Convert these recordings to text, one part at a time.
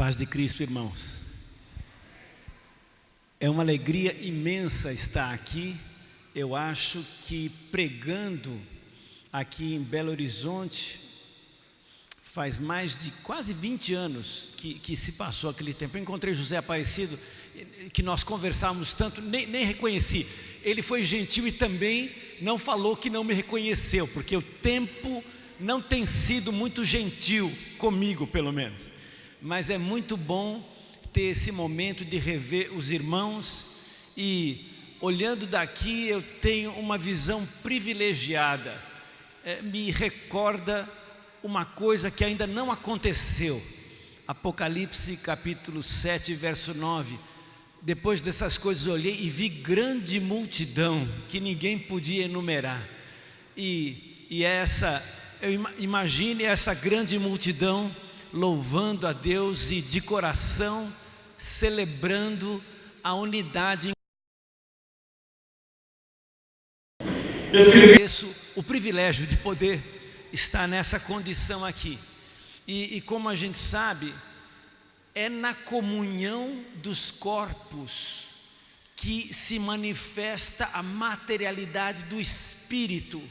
Paz de Cristo, irmãos. É uma alegria imensa estar aqui. Eu acho que pregando aqui em Belo Horizonte, faz mais de quase 20 anos que se passou aquele tempo. Eu encontrei José Aparecido, que nós conversávamos tanto, nem reconheci. Ele foi gentil e também não falou que não me reconheceu, porque o tempo não tem sido muito gentil comigo, pelo menos. Mas é muito bom ter esse momento de rever os irmãos e, olhando daqui, eu tenho uma visão privilegiada. Me recorda uma coisa que ainda não aconteceu. Apocalipse capítulo 7, verso 9. Depois dessas coisas eu olhei e vi grande multidão que ninguém podia enumerar. Imagine essa grande multidão louvando a Deus e de coração celebrando a unidade. O privilégio de poder estar nessa condição aqui. E como a gente sabe, é na comunhão dos corpos que se manifesta a materialidade do Espírito.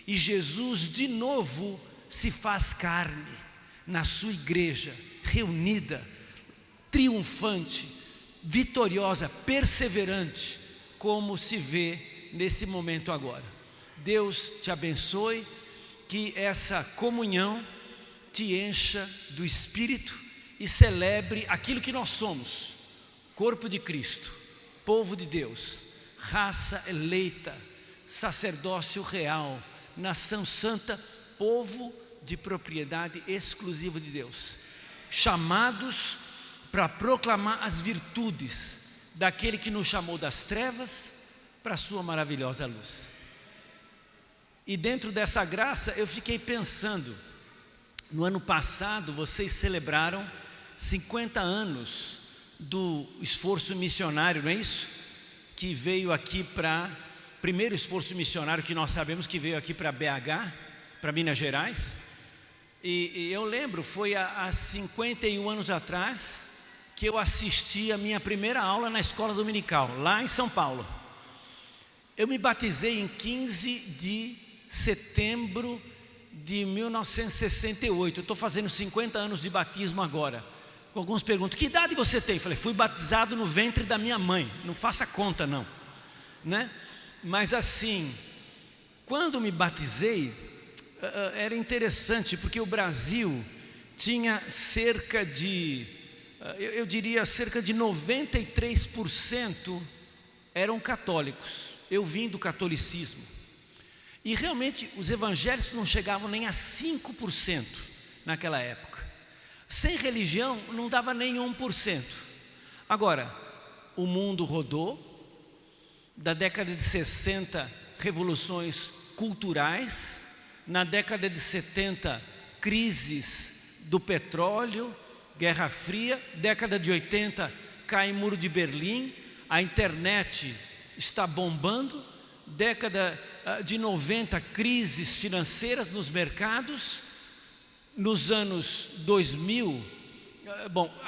E Jesus de novo se faz carne na sua igreja, reunida, triunfante, vitoriosa, perseverante, como se vê nesse momento agora. Deus te abençoe, que essa comunhão te encha do Espírito e celebre aquilo que nós somos: corpo de Cristo, povo de Deus, raça eleita, sacerdócio real, nação santa, povo de propriedade exclusiva de Deus, chamados para proclamar as virtudes daquele que nos chamou das trevas para a sua maravilhosa luz. E dentro dessa graça eu fiquei pensando, no ano passado vocês celebraram 50 anos do esforço missionário, não é isso? Que veio aqui primeiro esforço missionário que nós sabemos que veio aqui para BH, para Minas Gerais. E eu lembro, foi há 51 anos atrás que eu assisti a minha primeira aula na escola dominical, lá em São Paulo. Eu me batizei em 15 de setembro de 1968, eu estou fazendo 50 anos de batismo agora. Alguns perguntam, que idade você tem? Eu falei, fui batizado no ventre da minha mãe, não faça conta não, né? Mas assim, quando me batizei, era interessante, porque o Brasil tinha cerca de, eu diria cerca de 93% eram católicos. Eu vim do catolicismo. E realmente os evangélicos não chegavam nem a 5% naquela época. Sem religião não dava nem 1%. Agora, o mundo rodou. Da década de 60, revoluções culturais. Na década de 70, crises do petróleo, Guerra Fria. Década de 80, cai o Muro de Berlim. A internet está bombando. Década de 90, crises financeiras nos mercados. Nos anos 2000,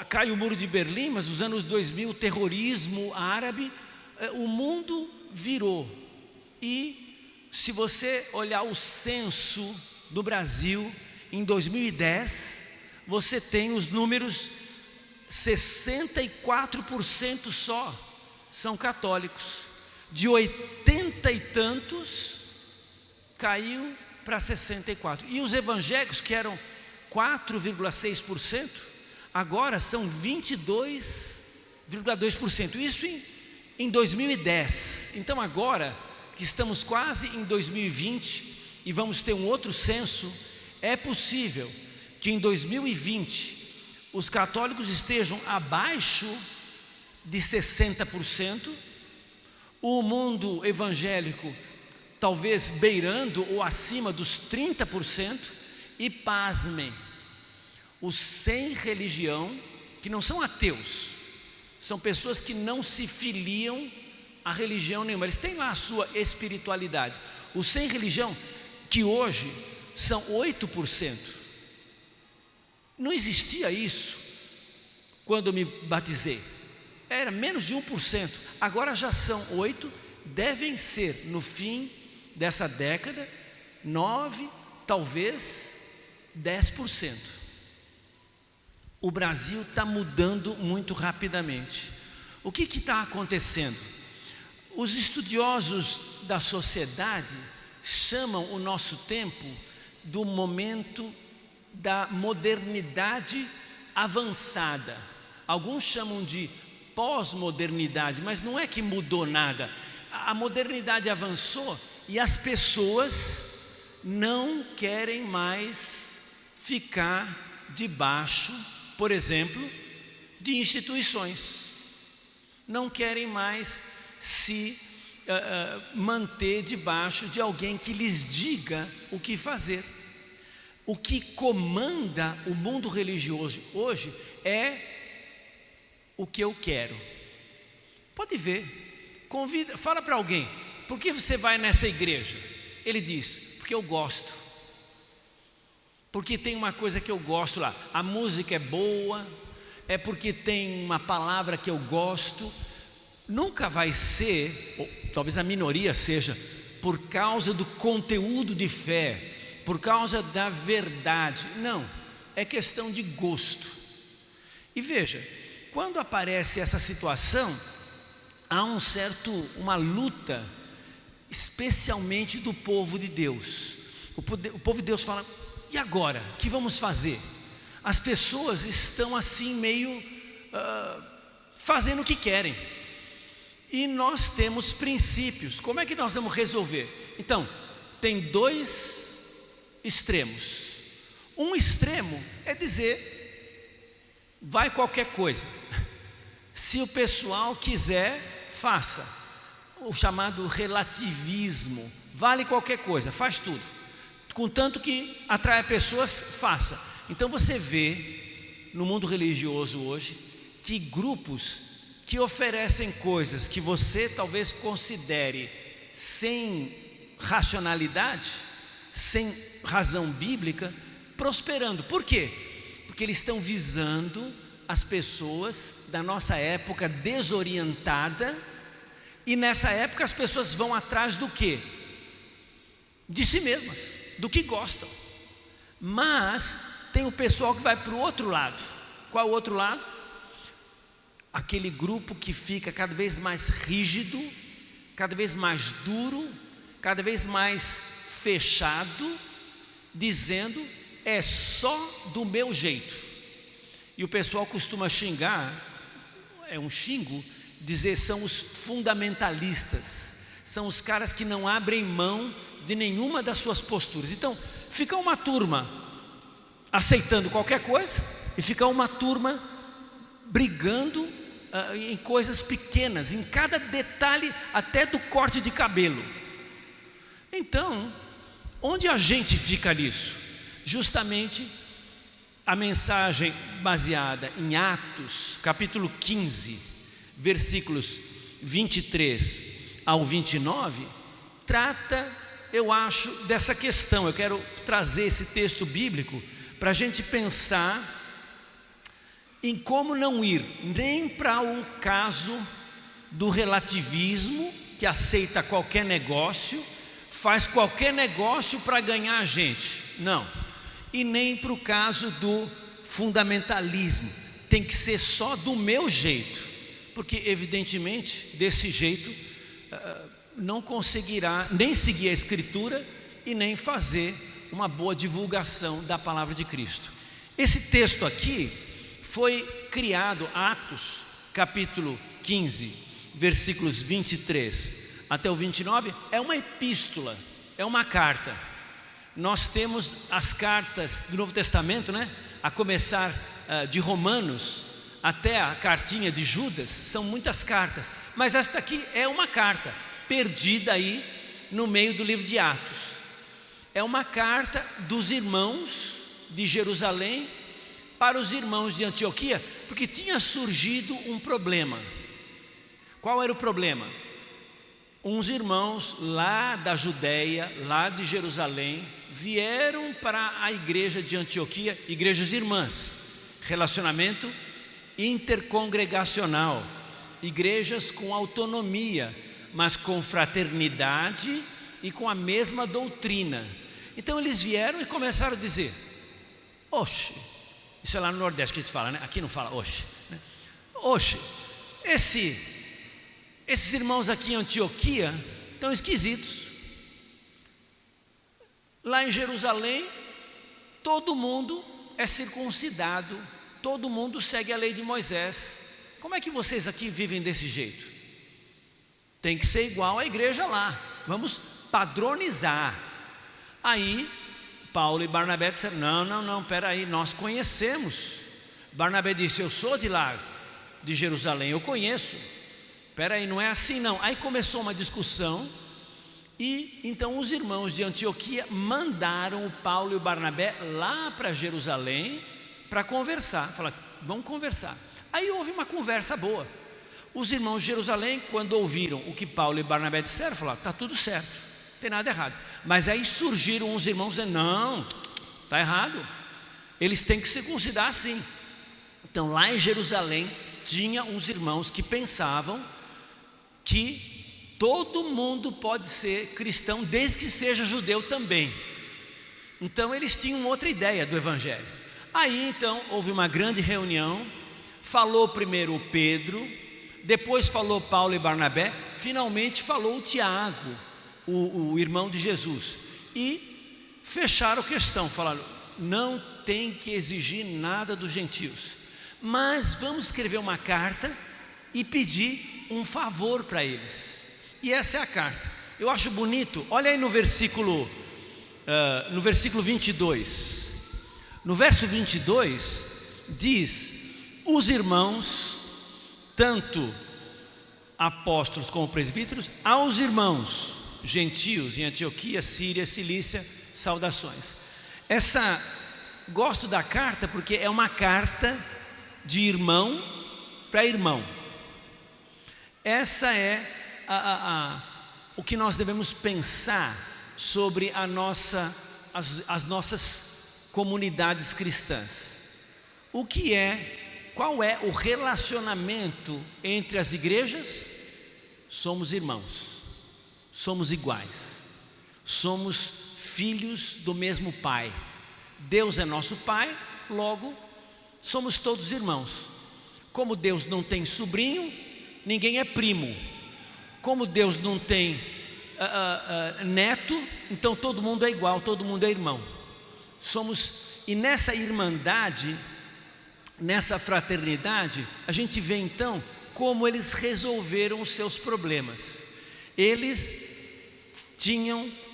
cai o Muro de Berlim, mas nos anos 2000, terrorismo árabe. O mundo virou. E se você olhar o censo do Brasil em 2010, você tem os números, 64% só são católicos. De 80 e tantos, caiu para 64. E os evangélicos, que eram 4,6%, agora são 22,2%. Isso em 2010. Então agora que estamos quase em 2020 e vamos ter um outro censo, é possível que em 2020 os católicos estejam abaixo de 60%, o mundo evangélico talvez beirando ou acima dos 30%, e pasmem, os sem religião, que não são ateus, são pessoas que não se filiam a religião nenhuma, eles têm lá a sua espiritualidade. Os sem religião, que hoje são 8%. Não existia isso quando eu me batizei. Era menos de 1%, agora já são 8%, devem ser no fim dessa década, 9%, talvez 10%. O Brasil está mudando muito rapidamente. O que está acontecendo? Os estudiosos da sociedade chamam o nosso tempo do momento da modernidade avançada. Alguns chamam de pós-modernidade, mas não é que mudou nada. A modernidade avançou e as pessoas não querem mais ficar debaixo, por exemplo, de instituições. Não querem mais se manter debaixo de alguém que lhes diga o que fazer. O que comanda o mundo religioso hoje é o que eu quero. Pode ver, fala para alguém, por que você vai nessa igreja? Ele diz, porque eu gosto, porque tem uma coisa que eu gosto lá, a música é boa, é porque tem uma palavra que eu gosto. Nunca vai ser, ou talvez a minoria seja, por causa do conteúdo de fé, por causa da verdade. Não, é questão de gosto. E veja, quando aparece essa situação, há uma luta, especialmente do povo de Deus. O povo de Deus fala, e agora? O que vamos fazer? As pessoas estão assim meio fazendo o que querem. E nós temos princípios. Como é que nós vamos resolver? Então, tem dois extremos. Um extremo é dizer, vai qualquer coisa. Se o pessoal quiser, faça. O chamado relativismo. Vale qualquer coisa, faz tudo. Contanto que atrai pessoas, faça. Então você vê no mundo religioso hoje que grupos que oferecem coisas que você talvez considere sem racionalidade, sem razão bíblica, prosperando. Por quê? Porque eles estão visando as pessoas da nossa época desorientada, e nessa época as pessoas vão atrás do quê? De si mesmas, do que gostam. Mas tem o pessoal que vai para o outro lado. Qual é o outro lado? Aquele grupo que fica cada vez mais rígido, cada vez mais duro, cada vez mais fechado, dizendo, é só do meu jeito. E o pessoal costuma xingar, é um xingo, dizer são os fundamentalistas, são os caras que não abrem mão de nenhuma das suas posturas. Então, fica uma turma aceitando qualquer coisa, e fica uma turma brigando em coisas pequenas, em cada detalhe, até do corte de cabelo. Então, onde a gente fica nisso? Justamente a mensagem baseada em Atos, capítulo 15, versículos 23 ao 29, trata, eu acho, dessa questão. Eu quero trazer esse texto bíblico para a gente pensar em como não ir nem para o caso do relativismo, que aceita qualquer negócio, faz qualquer negócio para ganhar a gente, não, e nem para o caso do fundamentalismo, tem que ser só do meu jeito, porque evidentemente desse jeito não conseguirá nem seguir a Escritura e nem fazer uma boa divulgação da palavra de Cristo. Esse texto aqui foi criado, Atos, capítulo 15, versículos 23 até o 29, é uma epístola, é uma carta. Nós temos as cartas do Novo Testamento, né? A começar de Romanos até a cartinha de Judas, são muitas cartas. Mas esta aqui é uma carta, perdida aí no meio do livro de Atos. É uma carta dos irmãos de Jerusalém para os irmãos de Antioquia, porque tinha surgido um problema. Qual era o problema? Uns irmãos lá da Judéia, lá de Jerusalém, vieram para a igreja de Antioquia, igrejas irmãs, relacionamento intercongregacional, igrejas com autonomia, mas com fraternidade e com a mesma doutrina. Então eles vieram e começaram a dizer: oxe, isso é lá no Nordeste que a gente fala, né? Aqui não fala oxe, né? Oxe, esses irmãos aqui em Antioquia estão esquisitos. Lá em Jerusalém, todo mundo é circuncidado, todo mundo segue a lei de Moisés. Como é que vocês aqui vivem desse jeito? Tem que ser igual à igreja lá, vamos padronizar. Aí Paulo e Barnabé disseram: não, peraí, nós conhecemos. Barnabé disse: eu sou de lá, de Jerusalém, eu conheço. Peraí, não é assim não. Aí começou uma discussão, e então os irmãos de Antioquia mandaram o Paulo e o Barnabé lá para Jerusalém para conversar. Falaram: vamos conversar. Aí houve uma conversa boa. Os irmãos de Jerusalém, quando ouviram o que Paulo e Barnabé disseram, falaram: está tudo certo, não tem nada errado. Mas aí surgiram os irmãos dizendo: não, está errado, eles têm que circuncidar sim. Então lá em Jerusalém tinha uns irmãos que pensavam que todo mundo pode ser cristão desde que seja judeu também. Então eles tinham outra ideia do evangelho. Aí então houve uma grande reunião. Falou primeiro o Pedro, depois falou Paulo e Barnabé, finalmente falou o Tiago, o irmão de Jesus, e fecharam a questão. Falaram: não tem que exigir nada dos gentios, mas vamos escrever uma carta e pedir um favor para eles. E essa é a carta. Eu acho bonito, olha aí no versículo 22. No verso 22 diz: os irmãos, tanto apóstolos como presbíteros, aos irmãos gentios em Antioquia, Síria, Cilícia, saudações. Gosto da carta porque é uma carta de irmão para irmão. Essa é o que nós devemos pensar sobre as nossas comunidades cristãs. Qual é o relacionamento entre as igrejas? Somos irmãos, somos iguais, somos filhos do mesmo Pai. Deus é nosso Pai, logo somos todos irmãos. Como Deus não tem sobrinho, ninguém é primo. Como Deus não tem neto, então todo mundo é igual, todo mundo é irmão. E nessa irmandade, nessa fraternidade, a gente vê então como eles resolveram os seus problemas.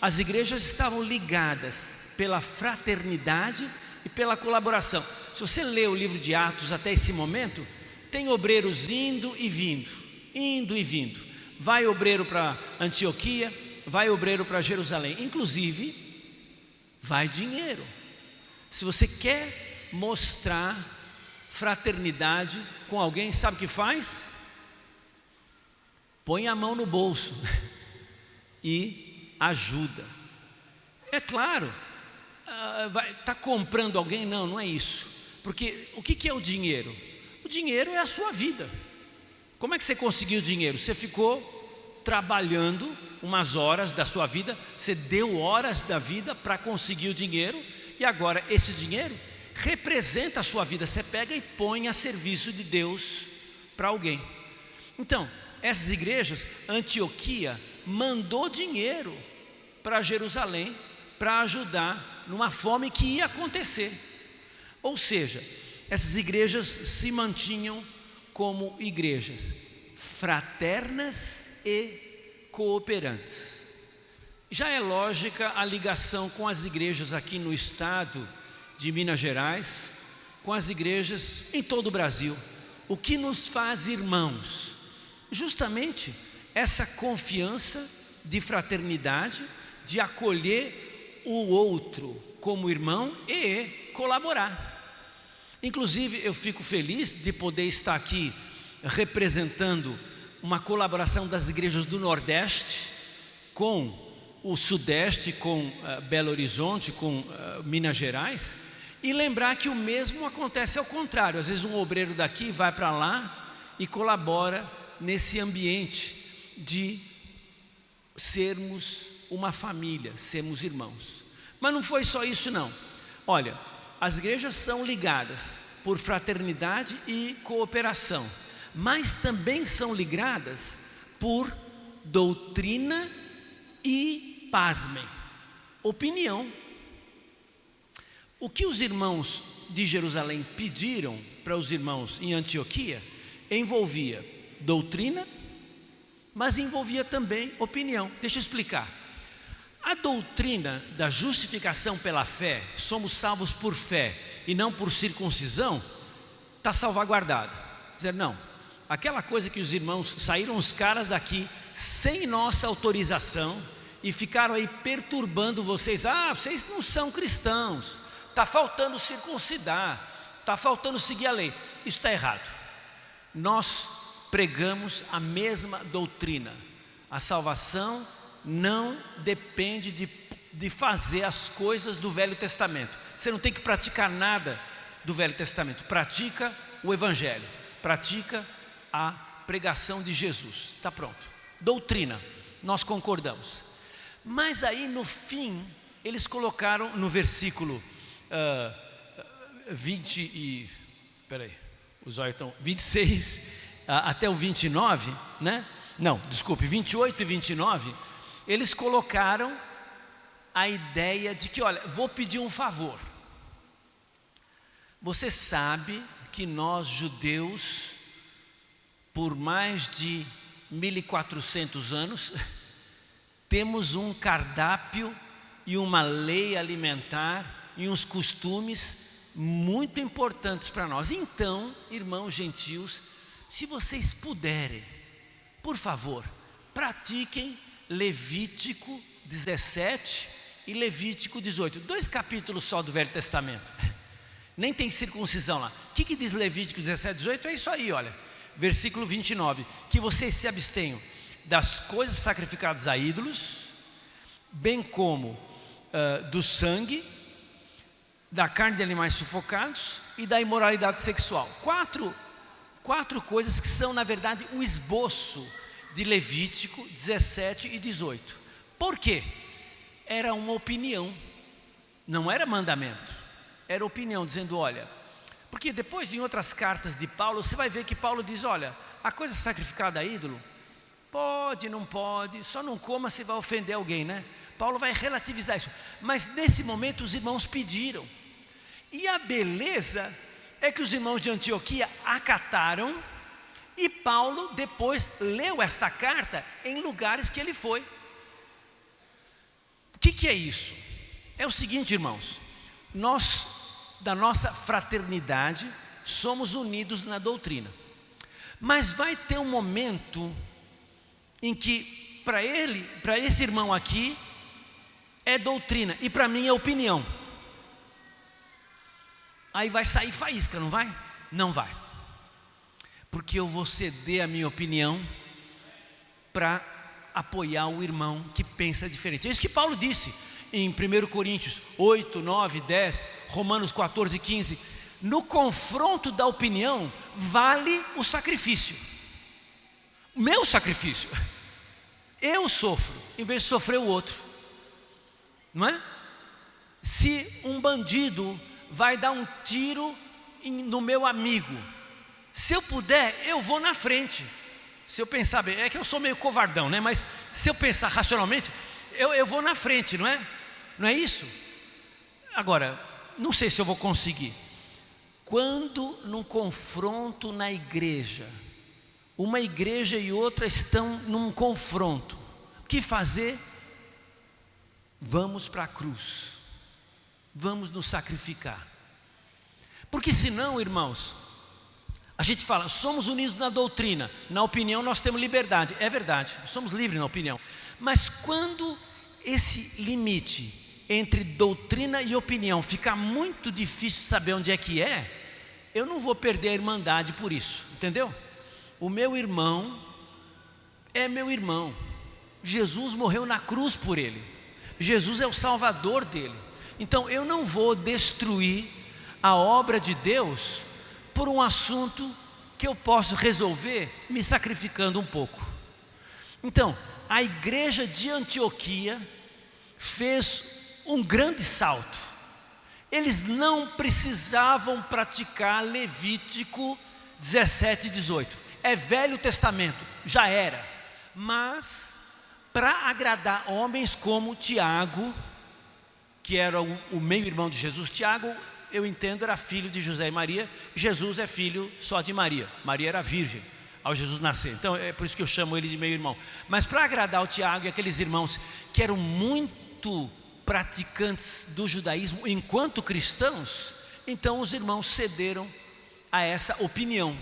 As igrejas estavam ligadas pela fraternidade e pela colaboração. Se você lê o livro de Atos até esse momento, tem obreiros indo e vindo. Vai obreiro para Antioquia, vai obreiro para Jerusalém. Inclusive, vai dinheiro. Se você quer mostrar fraternidade com alguém, sabe o que faz? Põe a mão no bolso e ajuda. É claro, está comprando alguém? Não é isso. Porque o que é o dinheiro? O dinheiro é a sua vida. Como é que você conseguiu o dinheiro? Você ficou trabalhando umas horas da sua vida, você deu horas da vida para conseguir o dinheiro, e agora esse dinheiro representa a sua vida. Você pega e põe a serviço de Deus para alguém. Então, essas igrejas, Antioquia mandou dinheiro para Jerusalém para ajudar numa fome que ia acontecer. Ou seja, essas igrejas se mantinham como igrejas fraternas e cooperantes. Já é lógica a ligação com as igrejas aqui no estado de Minas Gerais, com as igrejas em todo o Brasil. O que nos faz irmãos? Justamente essa confiança de fraternidade, de acolher o outro como irmão e colaborar. Inclusive eu fico feliz de poder estar aqui representando uma colaboração das igrejas do Nordeste com o Sudeste, com Belo Horizonte, com Minas Gerais. E lembrar que o mesmo acontece ao contrário. Às vezes um obreiro daqui vai para lá e colabora nesse ambiente de sermos uma família, sermos irmãos. Mas não foi só isso não. Olha, as igrejas são ligadas por fraternidade e cooperação, mas também são ligadas por doutrina e, pasmem, opinião. O que os irmãos de Jerusalém pediram para os irmãos em Antioquia envolvia doutrina, mas envolvia também opinião. Deixa eu explicar. A doutrina da justificação pela fé, somos salvos por fé e não por circuncisão, está salvaguardada. Dizer, não, aquela coisa que os irmãos, saíram os caras daqui sem nossa autorização e ficaram aí perturbando vocês. Vocês não são cristãos, está faltando circuncidar, está faltando seguir a lei. Isso está errado. Nós pregamos a mesma doutrina. A salvação não depende de fazer as coisas do Velho Testamento. Você não tem que praticar nada do Velho Testamento. Pratica o Evangelho, pratica a pregação de Jesus. Está pronto. Doutrina, nós concordamos. Mas aí no fim, eles colocaram no versículo 26 até o 29, né? Não, desculpe, 28 e 29, eles colocaram a ideia de que, olha, vou pedir um favor. Você sabe que nós judeus, por mais de 1400 anos, temos um cardápio e uma lei alimentar e uns costumes muito importantes para nós. Então, irmãos gentios, se vocês puderem, por favor, pratiquem Levítico 17 e Levítico 18, 2 capítulos só do Velho Testamento. Nem tem circuncisão lá. O que diz Levítico 17 e 18? É isso aí, olha. Versículo 29, que vocês se abstenham das coisas sacrificadas a ídolos, bem como do sangue, da carne de animais sufocados e da imoralidade sexual. Quatro coisas que são, na verdade, o esboço de Levítico 17 e 18. Por quê? Era uma opinião, não era mandamento, era opinião, dizendo, olha, porque depois em outras cartas de Paulo, você vai ver que Paulo diz, olha, a coisa sacrificada a ídolo, pode, não pode, só não coma se vai ofender alguém, né? Paulo vai relativizar isso, mas nesse momento os irmãos pediram, e a beleza é que os irmãos de Antioquia acataram, e Paulo depois leu esta carta em lugares que ele foi. O que é isso? É o seguinte, irmãos, nós, da nossa fraternidade, somos unidos na doutrina, mas vai ter um momento em que para esse irmão aqui é doutrina e para mim é opinião. Aí vai sair faísca, não vai? Não vai, porque eu vou ceder a minha opinião para apoiar o irmão que pensa diferente. É isso que Paulo disse em 1 Coríntios 8, 9, 10, Romanos 14, 15. No confronto da opinião vale o sacrifício, meu sacrifício. Eu sofro em vez de sofrer o outro, não é? Se um bandido vai dar um tiro no meu amigo, se eu puder, eu vou na frente. Se eu pensar bem, é que eu sou meio covardão, né? Mas se eu pensar racionalmente, eu vou na frente, não é? Não é isso? Agora, não sei se eu vou conseguir. Quando num confronto na igreja, uma igreja e outra estão num confronto, o que fazer? Vamos para a cruz, vamos nos sacrificar, porque senão, irmãos, a gente fala, somos unidos na doutrina, na opinião nós temos liberdade, é verdade, somos livres na opinião, mas quando esse limite entre doutrina e opinião ficar muito difícil de saber onde é que eu não vou perder a irmandade por isso, entendeu? O meu irmão é meu irmão, Jesus morreu na cruz por ele, Jesus é o salvador dele, então eu não vou destruir a obra de Deus por um assunto que eu posso resolver me sacrificando um pouco. Então, a igreja de Antioquia fez um grande salto. Eles não precisavam praticar Levítico 17 e 18. É Velho Testamento, já era. Mas, para agradar homens como Tiago, que era o meio-irmão de Jesus, Tiago, eu entendo, era filho de José e Maria. Jesus é filho só de Maria. Maria era virgem ao Jesus nascer. Então é por isso que eu chamo ele de meio-irmão. Mas para agradar o Tiago e aqueles irmãos que eram muito praticantes do judaísmo enquanto cristãos, então os irmãos cederam a essa opinião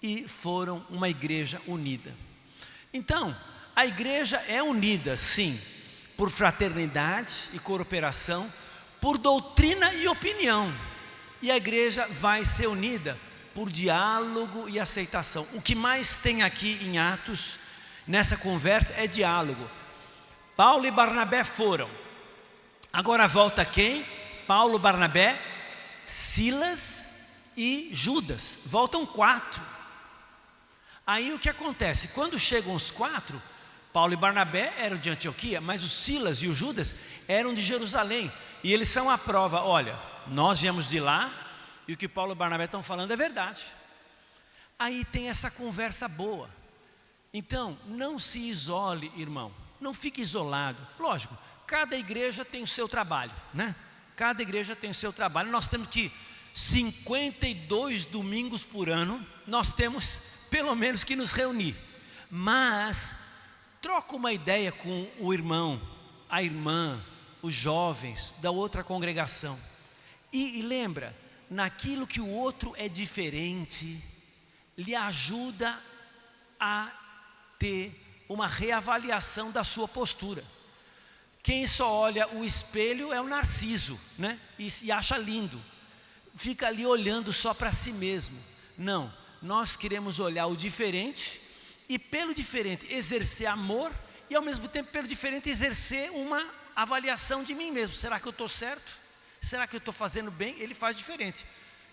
e foram uma igreja unida. Então, a igreja é unida, sim, por fraternidade e cooperação, por doutrina e opinião. E a igreja vai ser unida por diálogo e aceitação. O que mais tem aqui em Atos, nessa conversa, é diálogo. Paulo e Barnabé foram. Agora volta quem? Paulo, Barnabé, Silas e Judas. Voltam 4. Aí o que acontece? Quando chegam os 4, Paulo e Barnabé eram de Antioquia, mas os Silas e o Judas eram de Jerusalém. E eles são a prova, olha, nós viemos de lá e o que Paulo e Barnabé estão falando é verdade. Aí tem essa conversa boa. Então, não se isole, irmão, não fique isolado. Lógico, cada igreja tem o seu trabalho, né? Cada igreja tem o seu trabalho. Nós temos que 52 domingos por ano, nós temos pelo menos que nos reunir. Mas troca uma ideia com o irmão, a irmã, os jovens da outra congregação. E lembra, naquilo que o outro é diferente, lhe ajuda a ter uma reavaliação da sua postura. Quem só olha o espelho é o narciso, né? E acha lindo. Fica ali olhando só para si mesmo. Não, nós queremos olhar o diferente e pelo diferente exercer amor e ao mesmo tempo pelo diferente exercer uma avaliação de mim mesmo. Será que eu estou certo? Será que eu estou fazendo bem? Ele faz diferente.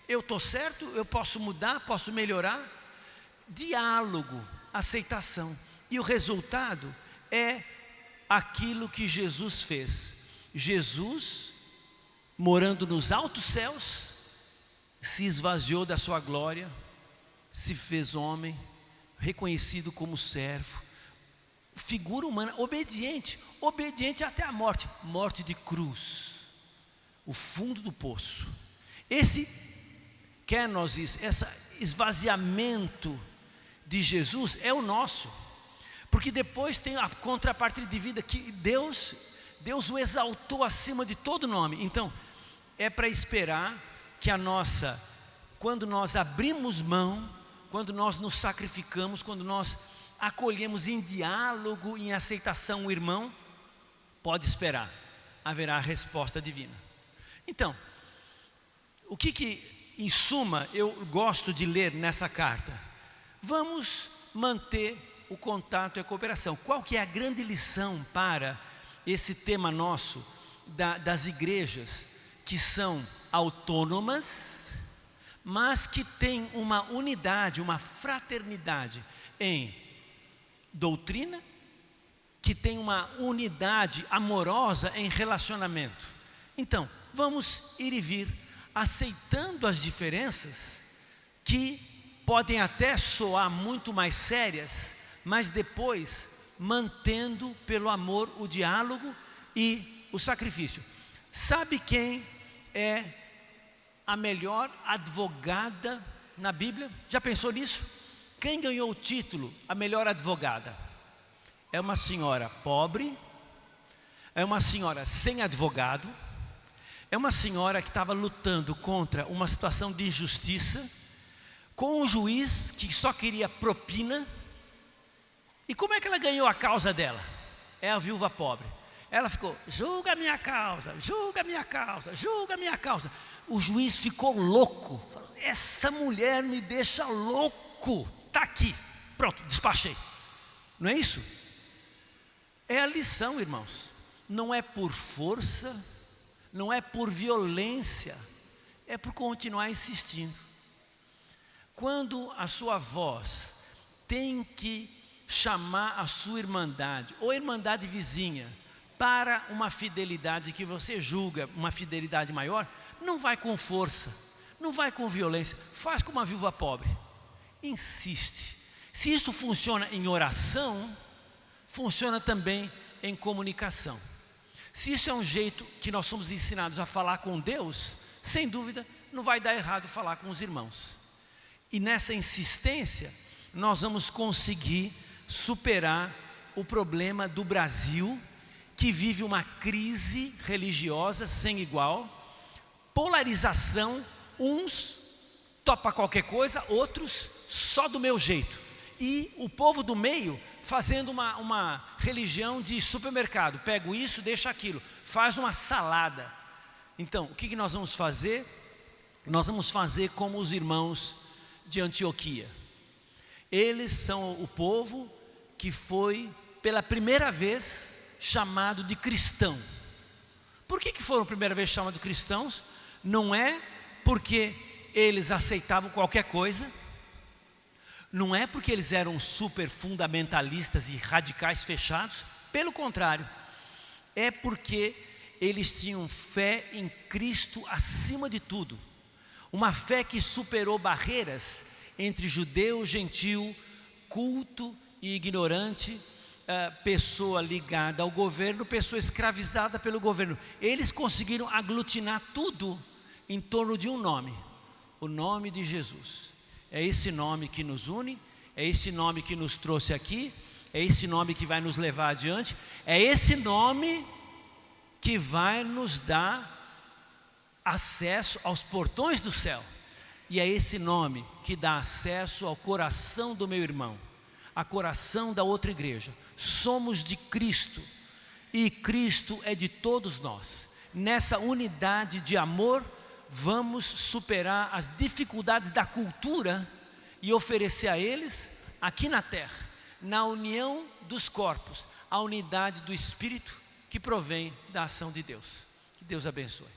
Eu estou certo? Eu posso mudar? Posso melhorar? Diálogo, aceitação. E o resultado é aquilo que Jesus fez. Jesus, morando nos altos céus, se esvaziou da sua glória, se fez homem, reconhecido como servo, figura humana, obediente até a morte, morte de cruz, o fundo do poço. Esse esvaziamento de Jesus é o nosso, porque depois tem a contrapartida de vida que Deus o exaltou acima de todo nome. Então, é para esperar que quando nós abrimos mão, quando nós nos sacrificamos, quando nós acolhemos em diálogo, em aceitação o irmão, pode esperar, haverá a resposta divina. Então, o que em suma eu gosto de ler nessa carta? Vamos manter o contato e a cooperação. Qual que é a grande lição para esse tema nosso das igrejas que são autônomas, mas que têm uma unidade, uma fraternidade em doutrina, que tem uma unidade amorosa em relacionamento? Então, vamos ir e vir, aceitando as diferenças, que podem até soar muito mais sérias, mas depois mantendo pelo amor o diálogo e o sacrifício. Sabe quem é a melhor advogada na Bíblia? Já pensou nisso? Quem ganhou o título, a melhor advogada? É uma senhora pobre, é uma senhora sem advogado, é uma senhora que estava lutando contra uma situação de injustiça, com um juiz que só queria propina. E como é que ela ganhou a causa dela? É a viúva pobre. Ela ficou, julga a minha causa, julga a minha causa, julga a minha causa. O juiz ficou louco, falou, essa mulher me deixa louco, está aqui, pronto, despachei. Não é isso? É a lição, irmãos. Não é por força, não é por violência é por continuar insistindo. Quando a sua voz tem que chamar a sua irmandade, ou irmandade vizinha, para uma fidelidade que você julga uma fidelidade maior, não vai com força, não vai com violência, faz como uma viúva pobre, insiste. Se isso funciona em oração, funciona também em comunicação. Se isso é um jeito que nós somos ensinados a falar com Deus, sem dúvida não vai dar errado falar com os irmãos. E nessa insistência, nós vamos conseguir superar o problema do Brasil, que vive uma crise religiosa sem igual, polarização, uns topa qualquer coisa, outros só do meu jeito. E o povo do meio fazendo uma religião de supermercado, pego isso, deixa aquilo, faz uma salada. Então, o que nós vamos fazer? Nós vamos fazer como os irmãos de Antioquia. Eles são o povo que foi pela primeira vez chamado de cristão. Por que foram a primeira vez chamados de cristãos? Não é porque eles aceitavam qualquer coisa, não é porque eles eram super fundamentalistas e radicais fechados, pelo contrário, é porque eles tinham fé em Cristo acima de tudo, uma fé que superou barreiras entre judeu, gentil, culto e ignorante, pessoa ligada ao governo, pessoa escravizada pelo governo. Eles conseguiram aglutinar tudo em torno de um nome, o nome de Jesus. É esse nome que nos une, é esse nome que nos trouxe aqui, é esse nome que vai nos levar adiante, é esse nome que vai nos dar acesso aos portões do céu. E é esse nome que dá acesso ao coração do meu irmão, ao coração da outra igreja. Somos de Cristo e Cristo é de todos nós. Nessa unidade de amor, vamos superar as dificuldades da cultura e oferecer a eles, aqui na terra, na união dos corpos, a unidade do Espírito que provém da ação de Deus. Que Deus abençoe.